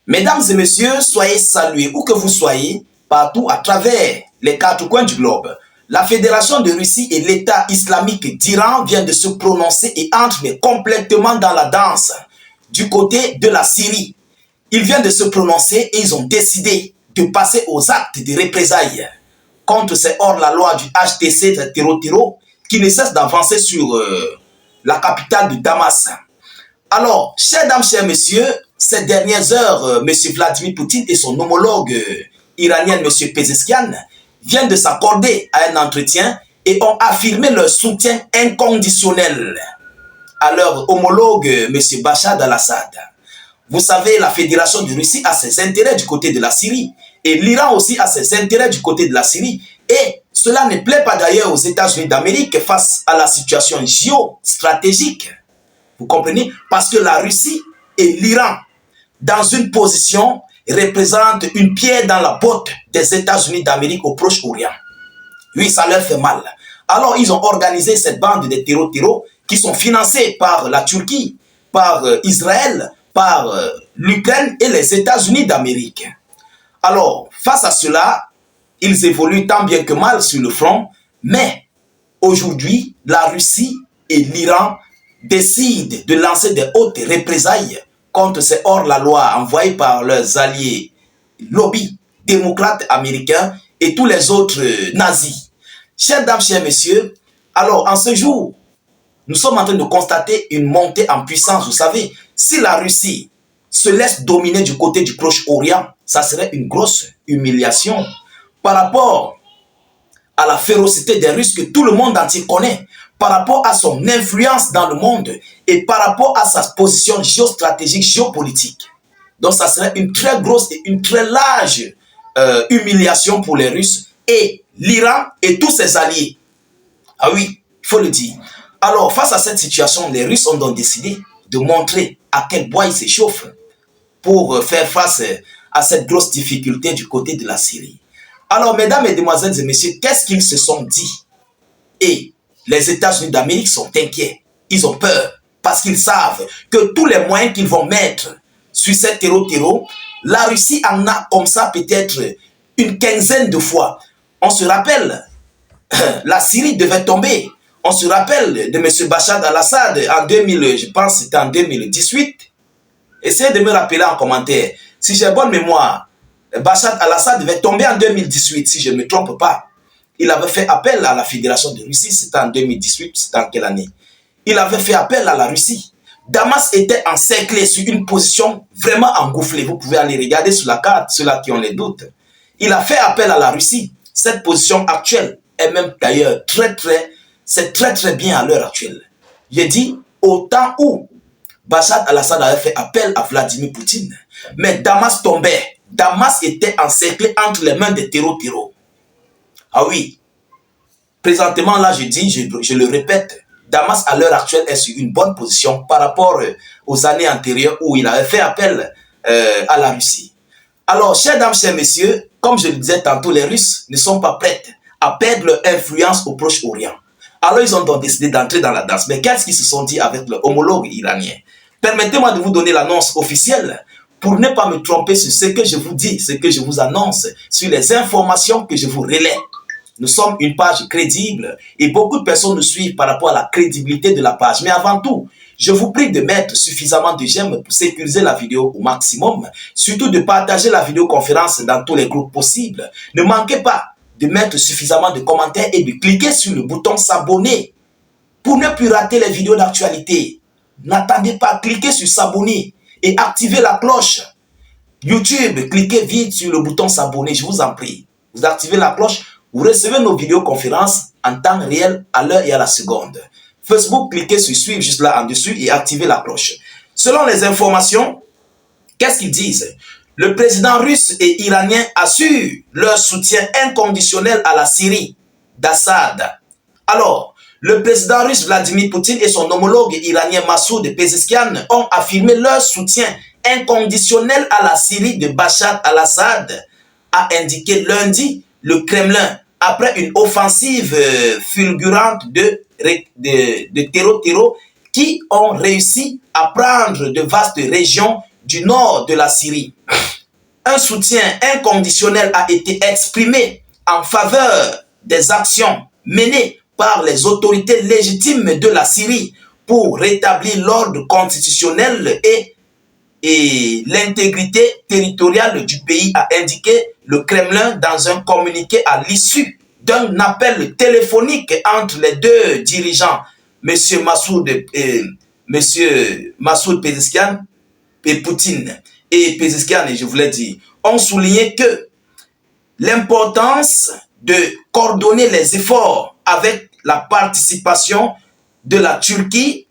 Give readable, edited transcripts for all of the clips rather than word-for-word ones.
Mesdames et messieurs, soyez salués où que vous soyez, partout à travers les quatre coins du globe. La Fédération de Russie et l'État islamique d'Iran viennent de se prononcer et entrent complètement dans la danse du côté de la Syrie. Ils viennent de se prononcer et ils ont décidé de passer aux actes de représailles contre ces hors-la-loi du HTC Tero qui ne cesse d'avancer sur la capitale de Damas. Alors, chers dames, chers messieurs, ces dernières heures, M. Vladimir Poutine et son homologue iranien, M. Pezeshkian, viennent de s'accorder à un entretien et ont affirmé leur soutien inconditionnel à leur homologue, M. Bachar al-Assad. Vous savez, la Fédération de Russie a ses intérêts du côté de la Syrie et l'Iran aussi a ses intérêts du côté de la Syrie. Et cela ne plaît pas d'ailleurs aux États-Unis d'Amérique face à la situation géostratégique. Vous comprenez? Parce que la Russie et l'Iran, dans une position, représentent une pierre dans la botte des États-Unis d'Amérique au Proche-Orient. Oui, ça leur fait mal. Alors, ils ont organisé cette bande de terreaux qui sont financés par la Turquie, par Israël, par l'Ukraine et les États-Unis d'Amérique. Alors, face à cela, ils évoluent tant bien que mal sur le front, mais aujourd'hui, la Russie et l'Iran décident de lancer des hautes représailles contre ces hors-la-loi envoyés par leurs alliés lobby démocrates américains et tous les autres nazis. Chers dames, chers messieurs, alors en ce jour, nous sommes en train de constater une montée en puissance. Vous savez, si la Russie se laisse dominer du côté du Proche-Orient, ça serait une grosse humiliation par rapport à la férocité des Russes que tout le monde entier connaît, par rapport à son influence dans le monde et par rapport à sa position géostratégique, géopolitique. Donc ça serait une très grosse et une très large humiliation pour les Russes et l'Iran et tous ses alliés. Ah oui, il faut le dire. Alors face à cette situation, les Russes ont donc décidé de montrer à quel bois ils s'échauffent pour faire face à cette grosse difficulté du côté de la Syrie. Alors mesdames, mesdemoiselles et messieurs, qu'est-ce qu'ils se sont dit? Et les États-Unis d'Amérique sont inquiets. Ils ont peur parce qu'ils savent que tous les moyens qu'ils vont mettre sur cette terreau, la Russie en a comme ça peut-être une quinzaine de fois. On se rappelle, la Syrie devait tomber. On se rappelle de M. Bachar al-Assad en 2000, je pense que c'était en 2018. Essayez de me rappeler en commentaire. Si j'ai bonne mémoire, Bachar al-Assad devait tomber en 2018, si je ne me trompe pas. Il avait fait appel à la Fédération de Russie, c'était en 2018, c'était en quelle année? Il avait fait appel à la Russie. Damas était encerclé sur une position vraiment engouffrée. Vous pouvez aller regarder sur la carte, ceux-là qui ont les doutes. Il a fait appel à la Russie. Cette position actuelle est même d'ailleurs c'est très bien à l'heure actuelle. J'ai dit, au temps où Bachar al-Assad avait fait appel à Vladimir Poutine, mais Damas tombait. Damas était encerclé entre les mains des terreaux. Ah oui, présentement là je dis, je le répète, Damas à l'heure actuelle est sur une bonne position par rapport aux années antérieures où il avait fait appel à la Russie. Alors, chers dames, chers messieurs, comme je le disais tantôt, les Russes ne sont pas prêts à perdre leur influence au Proche-Orient. Alors, ils ont donc décidé d'entrer dans la danse. Mais qu'est-ce qu'ils se sont dit avec leur homologue iranien? Permettez-moi de vous donner l'annonce officielle pour ne pas me tromper sur ce que je vous dis, ce que je vous annonce, sur les informations que je vous relais. Nous sommes une page crédible et beaucoup de personnes nous suivent par rapport à la crédibilité de la page. Mais avant tout, je vous prie de mettre suffisamment de j'aime pour sécuriser la vidéo au maximum. Surtout de partager la vidéoconférence dans tous les groupes possibles. Ne manquez pas de mettre suffisamment de commentaires et de cliquer sur le bouton s'abonner pour ne plus rater les vidéos d'actualité. N'attendez pas, cliquez sur s'abonner et activez la cloche. YouTube, cliquez vite sur le bouton s'abonner, je vous en prie. Vous activez la cloche. Vous recevez nos vidéoconférences en temps réel, à l'heure et à la seconde. Facebook, cliquez sur suivre juste là en dessus et activez la cloche. Selon les informations, qu'est-ce qu'ils disent? Le président russe et iranien assurent leur soutien inconditionnel à la Syrie d'Assad. Alors, le président russe Vladimir Poutine et son homologue iranien Massoud Pezeshkian ont affirmé leur soutien inconditionnel à la Syrie de Bachar al-Assad, a indiqué lundi le Kremlin, après une offensive fulgurante de terreaux qui ont réussi à prendre de vastes régions du nord de la Syrie. un soutien inconditionnel a été exprimé en faveur des actions menées par les autorités légitimes de la Syrie pour rétablir l'ordre constitutionnel et l'intégrité territoriale du pays, a indiqué le Kremlin dans un communiqué à l'issue d'un appel téléphonique entre les deux dirigeants, M. Massoud Pezeshkian et Poutine. Et Pezeshkian, je voulais dire, ont souligné que l'importance de coordonner les efforts avec la participation de la Turquie,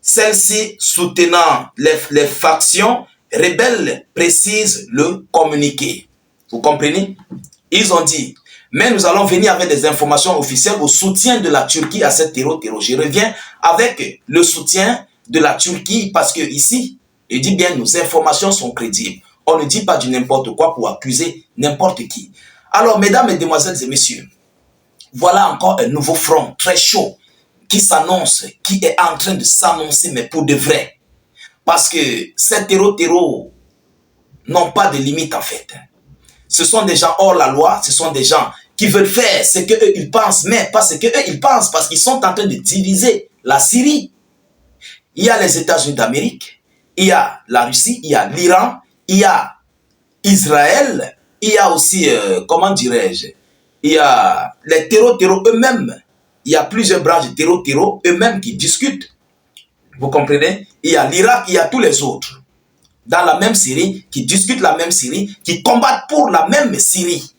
celle-ci soutenant les factions rebelles, précise le communiqué. Vous comprenez? Ils ont dit, mais nous allons venir avec des informations officielles au soutien de la Turquie à cette terror. Je reviens avec le soutien de la Turquie parce que ici, je dis bien, nos informations sont crédibles. On ne dit pas du n'importe quoi pour accuser n'importe qui. Alors, mesdames, mesdemoiselles et messieurs, voilà encore un nouveau front très chaud qui s'annonce, qui est en train de s'annoncer, mais pour de vrai. Parce que ces terreaux n'ont pas de limite en fait. Ce sont des gens hors la loi, ce sont des gens qui veulent faire ce qu'eux ils pensent, mais pas ce qu'eux ils pensent, parce qu'ils sont en train de diviser la Syrie. Il y a les États-Unis d'Amérique, il y a la Russie, il y a l'Iran, il y a Israël, il y a aussi, comment dirais-je, il y a les terreaux eux-mêmes. Il y a plusieurs branches de terreaux eux-mêmes qui discutent. Vous comprenez? Il y a l'Irak, il y a tous les autres. Dans la même Syrie, qui discutent la même Syrie, qui combattent pour la même Syrie.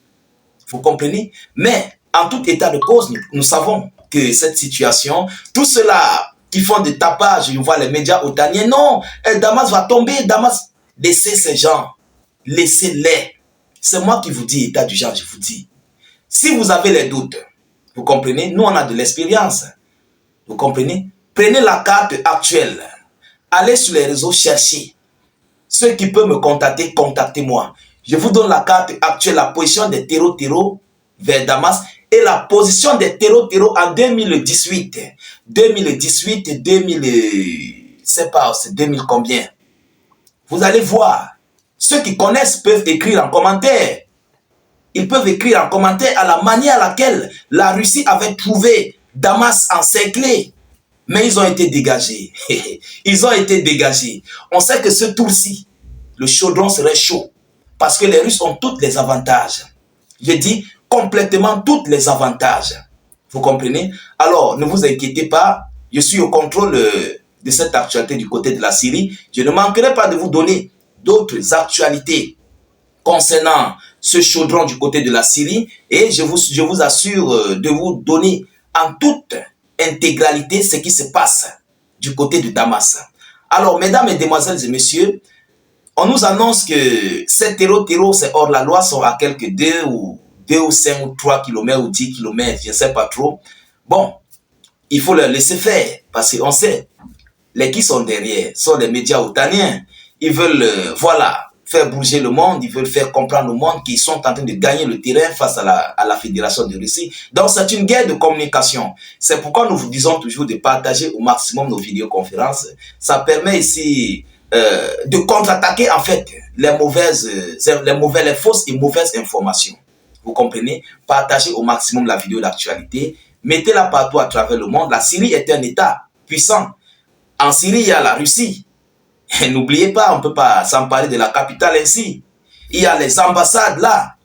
Vous comprenez? Mais en tout état de cause, nous savons que cette situation, tout cela qui font des tapages, je vois les médias otaniens, non, Damas va tomber, Damas, laissez ces gens, laissez-les. C'est moi qui vous dis, état du genre, je vous dis. Si vous avez les doutes, vous comprenez, nous on a de l'expérience, vous comprenez? Prenez la carte actuelle, allez sur les réseaux, cherchez. Ceux qui peuvent me contacter, contactez-moi. Je vous donne la carte actuelle, la position des terreaux vers Damas et la position des terreaux en 2018. 2018, 2000, c'est pas, c'est 2000 combien. Vous allez voir. Ceux qui connaissent peuvent écrire en commentaire. Ils peuvent écrire en commentaire à la manière à laquelle la Russie avait trouvé Damas encerclé. Mais ils ont été dégagés. Ils ont été dégagés. On sait que ce tour-ci, le chaudron serait chaud. Parce que les Russes ont tous les avantages. Je dis complètement tous les avantages. Vous comprenez? Alors, ne vous inquiétez pas. Je suis au contrôle de cette actualité du côté de la Syrie. Je ne manquerai pas de vous donner d'autres actualités concernant ce chaudron du côté de la Syrie. Et je vous assure de vous donner en toute intégralité ce qui se passe du côté de Damas. Alors, mesdames, mesdemoiselles et messieurs, on nous annonce que ces terreaux, c'est hors la loi, sont à quelques 2 ou 5 ou 3 km ou 10 km, je ne sais pas trop. Bon, il faut leur laisser faire, parce qu'on sait, les qui sont derrière sont les médias otaniens. Ils veulent, voilà, faire bouger le monde, ils veulent faire comprendre au monde qu'ils sont en train de gagner le terrain face à la Fédération de Russie. Donc, c'est une guerre de communication. C'est pourquoi nous vous disons toujours de partager au maximum nos vidéoconférences. Ça permet ici de contre-attaquer en fait les fausses et mauvaises informations. Vous comprenez? Partagez au maximum la vidéo d'actualité. Mettez-la partout à travers le monde. La Syrie est un État puissant. En Syrie, il y a la Russie. N'oubliez pas, on ne peut pas s'emparer de la capitale ainsi. Il y a les ambassades là.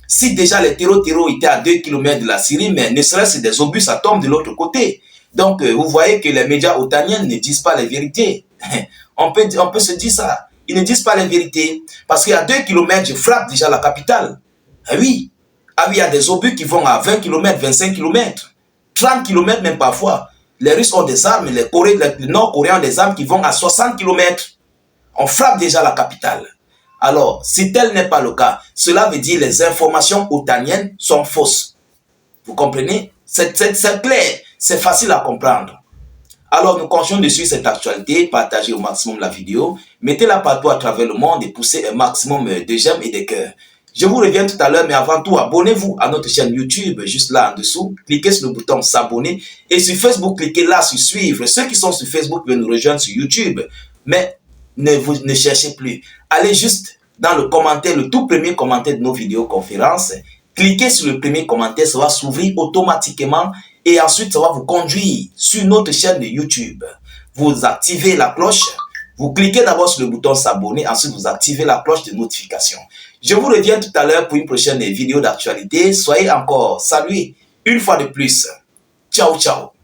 Si déjà les terreaux étaient à 2 km de la Syrie, mais ne serait-ce que des obus atomes de l'autre côté. Donc, vous voyez que les médias otaniens ne disent pas les vérités. On peut se dire ça. Ils ne disent pas les vérités. Parce qu'à 2 km, je frappe déjà la capitale. Ah oui. Ah oui, il y a des obus qui vont à 20 km, 25 km, 30 km même parfois. Les Russes ont des armes, les Nord-Coréens ont des armes qui vont à 60 km. On frappe déjà la capitale. Alors, si tel n'est pas le cas, cela veut dire que les informations otaniennes sont fausses. Vous comprenez? C'est clair, c'est facile à comprendre. Alors, nous continuons de suivre cette actualité, partagez au maximum la vidéo, mettez-la partout à travers le monde et poussez un maximum de j'aime et de cœurs. Je vous reviens tout à l'heure, mais avant tout, abonnez-vous à notre chaîne YouTube, juste là en dessous. Cliquez sur le bouton s'abonner. Et sur Facebook, cliquez là sur suivre. Ceux qui sont sur Facebook peuvent nous rejoindre sur YouTube. Mais ne cherchez plus. Allez juste dans le commentaire, le tout premier commentaire de nos vidéoconférences. Cliquez sur le premier commentaire, ça va s'ouvrir automatiquement et ensuite ça va vous conduire sur notre chaîne de YouTube. Vous activez la cloche, vous cliquez d'abord sur le bouton s'abonner, ensuite vous activez la cloche de notification. Je vous reviens tout à l'heure pour une prochaine vidéo d'actualité. Soyez encore salués une fois de plus. Ciao, ciao.